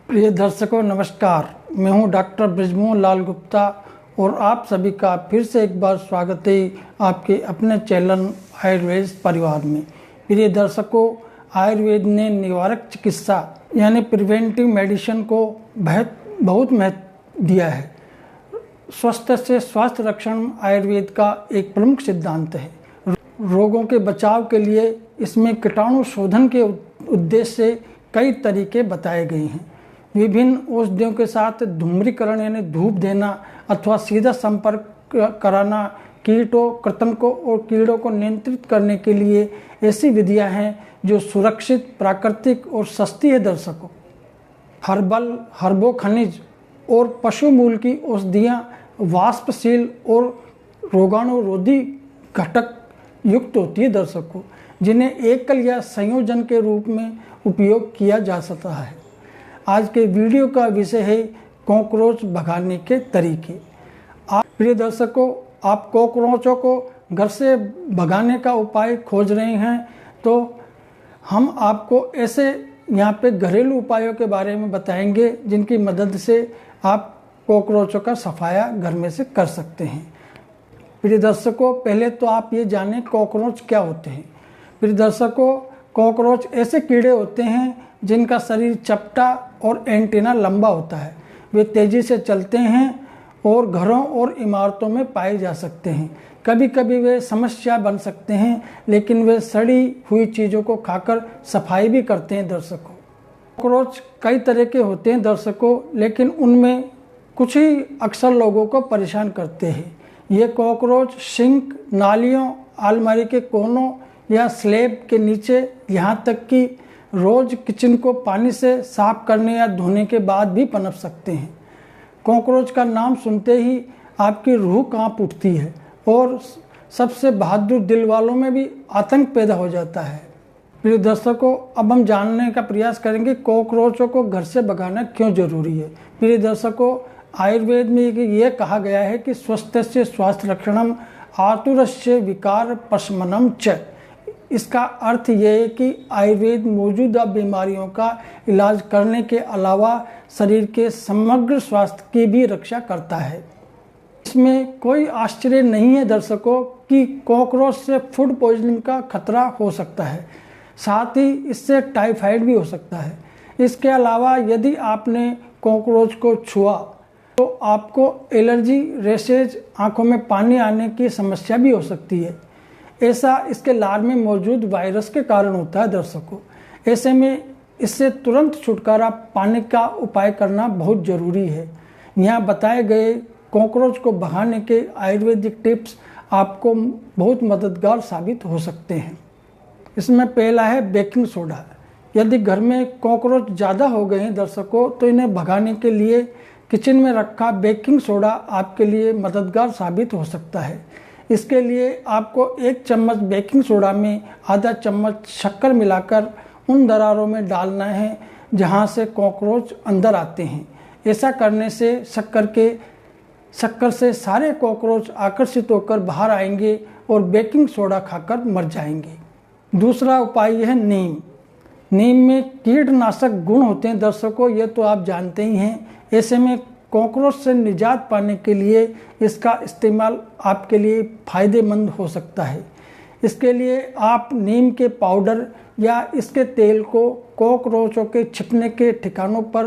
प्रिय दर्शकों नमस्कार, मैं हूं डॉक्टर बृजमोहन लाल गुप्ता और आप सभी का फिर से एक बार स्वागत है आपके अपने चैनल आयुर्वेद परिवार में। प्रिय दर्शकों, आयुर्वेद ने निवारक चिकित्सा यानी प्रिवेंटिव मेडिसिन को बहुत महत्व दिया है। स्वस्थ से स्वास्थ्य रक्षण आयुर्वेद का एक प्रमुख सिद्धांत है। रोगों के बचाव के लिए इसमें कीटाणु शोधन के उद्देश्य से कई तरीके बताए गए हैं। विभिन्न औषधियों के साथ धूम्रीकरण यानी धूप देना अथवा सीधा संपर्क कराना कीटों, कृंतकों और कीड़ों को नियंत्रित करने के लिए ऐसी विधियां हैं जो सुरक्षित, प्राकृतिक और सस्ती है। दर्शकों, हर्बल, हर्बो खनिज और पशु मूल की औषधियाँ वाष्पशील और रोगाणुरोधी घटक युक्त होती है। दर्शकों, जिन्हें एकल या संयोजन के रूप में उपयोग किया जा सकता है। आज के वीडियो का विषय है कॉकरोच भगाने के तरीके। प्रिय दर्शकों, आप कॉकरोचों को घर से भगाने का उपाय खोज रहे हैं तो हम आपको ऐसे यहाँ पे घरेलू उपायों के बारे में बताएंगे जिनकी मदद से आप कॉकरोचों का सफाया घर में से कर सकते हैं। प्रिय दर्शकों, पहले तो आप ये जानें कॉकरोच क्या होते हैं। प्रिय दर्शकों, कॉकरोच ऐसे कीड़े होते हैं जिनका शरीर चपटा और एंटीना लंबा होता है। वे तेज़ी से चलते हैं और घरों और इमारतों में पाए जा सकते हैं। कभी कभी वे समस्या बन सकते हैं, लेकिन वे सड़ी हुई चीज़ों को खाकर सफाई भी करते हैं। दर्शकों, कॉकरोच कई तरह के होते हैं दर्शकों, लेकिन उनमें कुछ ही अक्सर लोगों को परेशान करते हैं। ये कॉकरोच सिंक, नालियों, अलमारी के कोनों या स्लैब के नीचे, यहाँ तक कि रोज किचन को पानी से साफ करने या धोने के बाद भी पनप सकते हैं। कॉकरोच का नाम सुनते ही आपकी रूह कांप उठती है और सबसे बहादुर दिल वालों में भी आतंक पैदा हो जाता है। प्रिय दर्शकों, अब हम जानने का प्रयास करेंगे कॉकरोचों को घर से भगाना क्यों जरूरी है। प्रिय दर्शकों, आयुर्वेद में यह कहा गया है कि स्वस्थ से स्वास्थ्य रक्षणम आतुरस्य विकार पशमनम च। इसका अर्थ यह है कि आयुर्वेद मौजूदा बीमारियों का इलाज करने के अलावा शरीर के समग्र स्वास्थ्य की भी रक्षा करता है। इसमें कोई आश्चर्य नहीं है दर्शकों कि कॉकरोच से फूड पॉइजनिंग का खतरा हो सकता है, साथ ही इससे टाइफाइड भी हो सकता है। इसके अलावा यदि आपने कॉकरोच को छुआ तो आपको एलर्जी, रैशेज, आंखों में पानी आने की समस्या भी हो सकती है। ऐसा इसके लार में मौजूद वायरस के कारण होता है। दर्शकों, ऐसे में इससे तुरंत छुटकारा पाने का उपाय करना बहुत ज़रूरी है। यहाँ बताए गए कॉकरोच को भगाने के आयुर्वेदिक टिप्स आपको बहुत मददगार साबित हो सकते हैं। इसमें पहला है बेकिंग सोडा। यदि घर में कॉकरोच ज़्यादा हो गए हैं दर्शकों, तो इन्हें भगाने के लिए किचन में रखा बेकिंग सोडा आपके लिए मददगार साबित हो सकता है। इसके लिए आपको 1 चम्मच बेकिंग सोडा में आधा चम्मच शक्कर मिलाकर उन दरारों में डालना है जहां से कॉकरोच अंदर आते हैं। ऐसा करने से शक्कर से सारे कॉकरोच आकर्षित होकर बाहर आएंगे और बेकिंग सोडा खाकर मर जाएंगे। दूसरा उपाय है नीम। नीम में कीटनाशक गुण होते हैं दर्शकों, ये तो आप जानते ही हैं। ऐसे में कॉकरोच से निजात पाने के लिए इसका इस्तेमाल आपके लिए फ़ायदेमंद हो सकता है। इसके लिए आप नीम के पाउडर या इसके तेल को कॉकरोचों के छिपने के ठिकानों पर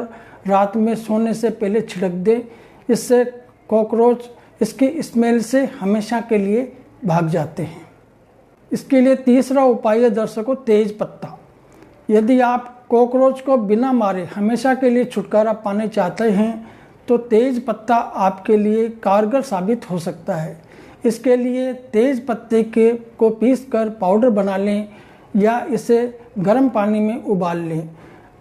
रात में सोने से पहले छिड़क दें। इससे कॉकरोच इसकी स्मेल से हमेशा के लिए भाग जाते हैं। इसके लिए तीसरा उपाय है दर्शकों तेज पत्ता। यदि आप कॉकरोच को बिना मारे हमेशा के लिए छुटकारा पाने चाहते हैं तो तेज पत्ता आपके लिए कारगर साबित हो सकता है। इसके लिए तेज पत्ते को पीसकर पाउडर बना लें या इसे गर्म पानी में उबाल लें।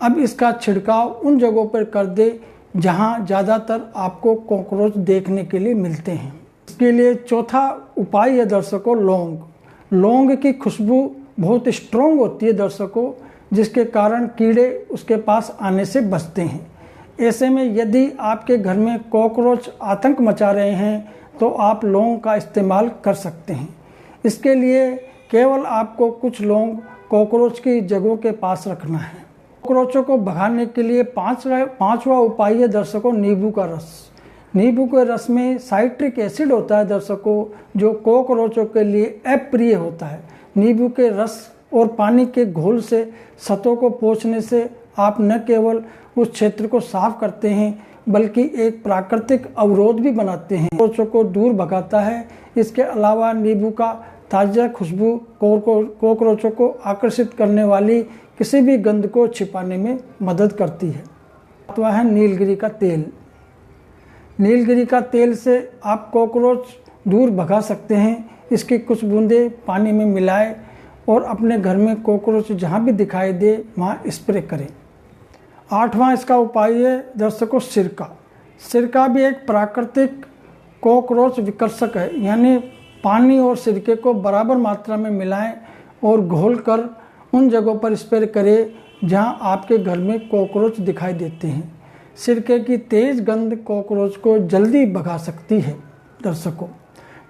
अब इसका छिड़काव उन जगहों पर कर दें जहां ज़्यादातर आपको कॉकरोच देखने के लिए मिलते हैं। इसके लिए चौथा उपाय है दर्शकों लौंग। लौंग की खुशबू बहुत स्ट्रॉन्ग होती है दर्शकों, जिसके कारण कीड़े उसके पास आने से बचते हैं। ऐसे में यदि आपके घर में कॉकरोच आतंक मचा रहे हैं तो आप लौंग का इस्तेमाल कर सकते हैं। इसके लिए केवल आपको कुछ लौंग कॉकरोच की जगहों के पास रखना है। कॉकरोचों को भगाने के लिए पांचवा उपाय है दर्शकों, नींबू का रस। नींबू के रस में साइट्रिक एसिड होता है दर्शकों, जो कॉकरोचों के लिए अप्रिय होता है। नींबू के रस और पानी के घोल से सतहों को पोंछने से आप न केवल उस क्षेत्र को साफ करते हैं बल्कि एक प्राकृतिक अवरोध भी बनाते हैं, कॉकरोचों को दूर भगाता है। इसके अलावा नींबू का ताज़ा खुशबू कॉकरोचों को आकर्षित करने वाली किसी भी गंध को छिपाने में मदद करती है। सातवां है नीलगिरी का तेल। नीलगिरी का तेल से आप कॉकरोच दूर भगा सकते हैं। इसकी कुछ बूंदें पानी में मिलाएं और अपने घर में कॉकरोच जहाँ भी दिखाई दे वहाँ स्प्रे करें। आठवां इसका उपाय है दर्शकों, सिरका। सिरका भी एक प्राकृतिक कॉकरोच विकर्षक है, यानी पानी और सिरके को बराबर मात्रा में मिलाएं और घोलकर उन जगहों पर स्प्रे करें जहां आपके घर में कॉकरोच दिखाई देते हैं। सिरके की तेज गंध कॉकरोच को जल्दी भगा सकती है। दर्शकों,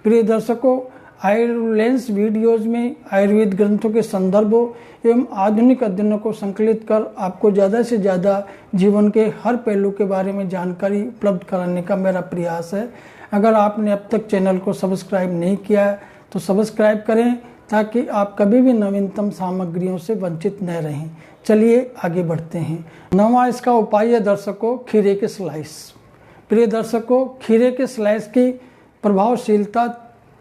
प्रिय दर्शकों, आयुर्वेलेंस वीडियोज़ में आयुर्वेद ग्रंथों के संदर्भों एवं आधुनिक अध्ययनों को संकलित कर आपको ज़्यादा से ज़्यादा जीवन के हर पहलू के बारे में जानकारी उपलब्ध कराने का मेरा प्रयास है। अगर आपने अब तक चैनल को सब्सक्राइब नहीं किया है तो सब्सक्राइब करें ताकि आप कभी भी नवीनतम सामग्रियों से वंचित न रहें। चलिए आगे बढ़ते हैं। नौवां इसका उपाय है दर्शकों, खीरे के स्लाइस। प्रिय दर्शकों, खीरे के स्लाइस की प्रभावशीलता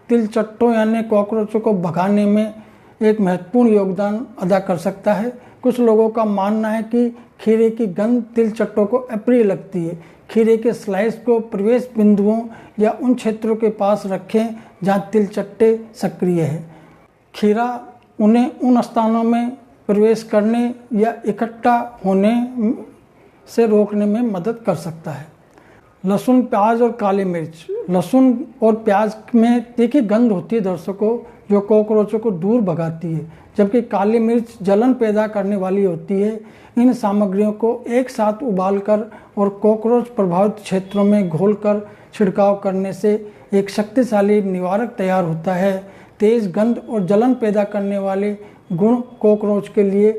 तिलचट्टों यानी कॉकरोचों को भगाने में एक महत्वपूर्ण योगदान अदा कर सकता है। कुछ लोगों का मानना है कि खीरे की गंध तिलचट्टों को अप्रिय लगती है। खीरे के स्लाइस को प्रवेश बिंदुओं या उन क्षेत्रों के पास रखें जहां तिलचट्टे सक्रिय है। खीरा उन्हें उन स्थानों में प्रवेश करने या इकट्ठा होने से रोकने में मदद कर सकता है। लहसुन, प्याज और काली मिर्च। लहसुन और प्याज में तीखी गंध होती है दर्शकों, जो कॉकरोचों को दूर भगाती है, जबकि काली मिर्च जलन पैदा करने वाली होती है। इन सामग्रियों को एक साथ उबालकर और कॉकरोच प्रभावित क्षेत्रों में घोलकर छिड़काव करने से एक शक्तिशाली निवारक तैयार होता है। तेज गंध और जलन पैदा करने वाले गुण कॉकरोच के लिए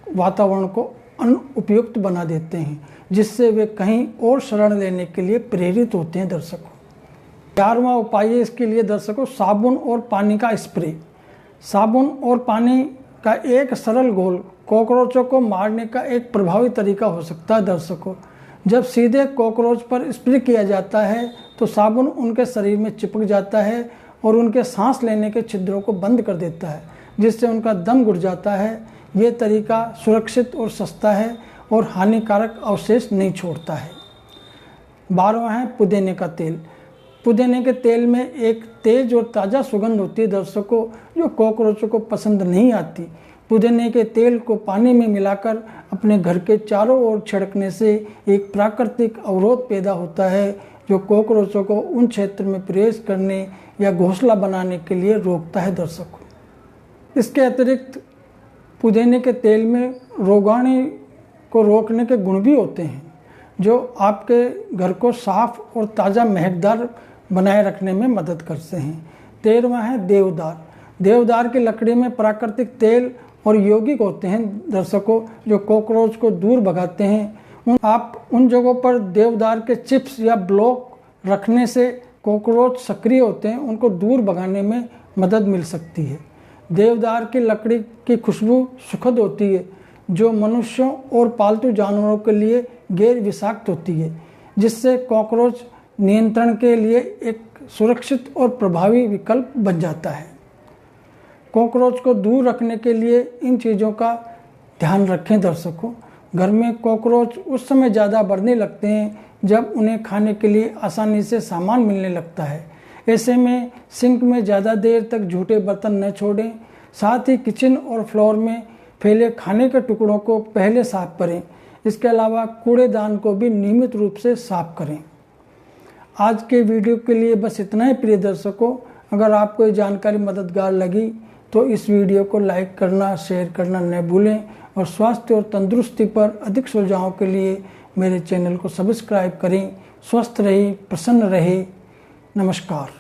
वातावरण को अनुपयुक्त बना देते हैं, जिससे वे कहीं और शरण लेने के लिए प्रेरित होते हैं। दर्शकों, 11वां उपाय है इसके लिए दर्शकों, साबुन और पानी का स्प्रे। साबुन और पानी का एक सरल घोल कॉकरोचों को मारने का एक प्रभावी तरीका हो सकता है। दर्शकों, जब सीधे कॉकरोच पर स्प्रे किया जाता है तो साबुन उनके शरीर में चिपक जाता है और उनके सांस लेने के छिद्रों को बंद कर देता है, जिससे उनका दम घुट जाता है। ये तरीका सुरक्षित और सस्ता है और हानिकारक अवशेष नहीं छोड़ता है। 12वां है पुदीने का तेल। पुदीने के तेल में एक तेज और ताज़ा सुगंध होती है दर्शकों, जो कॉकरोचों को पसंद नहीं आती। पुदीने के तेल को पानी में मिलाकर अपने घर के चारों ओर छिड़कने से एक प्राकृतिक अवरोध पैदा होता है, जो कॉकरोचों को उन क्षेत्र में प्रवेश करने या घोंसला बनाने के लिए रोकता है। दर्शकों, इसके अतिरिक्त पुदीने के तेल में रोगाणु को रोकने के गुण भी होते हैं, जो आपके घर को साफ और ताज़ा महकदार बनाए रखने में मदद करते हैं। 13वां है देवदार। देवदार की लकड़ी में प्राकृतिक तेल और यौगिक होते हैं दर्शकों, जो कॉकरोच को दूर भगाते हैं। आप उन जगहों पर देवदार के चिप्स या ब्लॉक रखने से कॉकरोच सक्रिय होते हैं, उनको दूर भगाने में मदद मिल सकती है। देवदार की लकड़ी की खुशबू सुखद होती है, जो मनुष्यों और पालतू जानवरों के लिए गैर विषाक्त होती है, जिससे कॉकरोच नियंत्रण के लिए एक सुरक्षित और प्रभावी विकल्प बन जाता है। कॉकरोच को दूर रखने के लिए इन चीज़ों का ध्यान रखें। दर्शकों, घर में कॉकरोच उस समय ज़्यादा बढ़ने लगते हैं जब उन्हें खाने के लिए आसानी से सामान मिलने लगता है। ऐसे में सिंक में ज़्यादा देर तक झूठे बर्तन न छोड़ें। साथ ही किचन और फ्लोर में फैले खाने के टुकड़ों को पहले साफ करें। इसके अलावा कूड़ेदान को भी नियमित रूप से साफ करें। आज के वीडियो के लिए बस इतना ही प्रिय दर्शकों। अगर आपको ये जानकारी मददगार लगी तो इस वीडियो को लाइक करना, शेयर करना न भूलें और स्वास्थ्य और तंदुरुस्ती पर अधिक सुझावों के लिए मेरे चैनल को सब्सक्राइब करें। स्वस्थ रहें, प्रसन्न रहें। नमस्कार।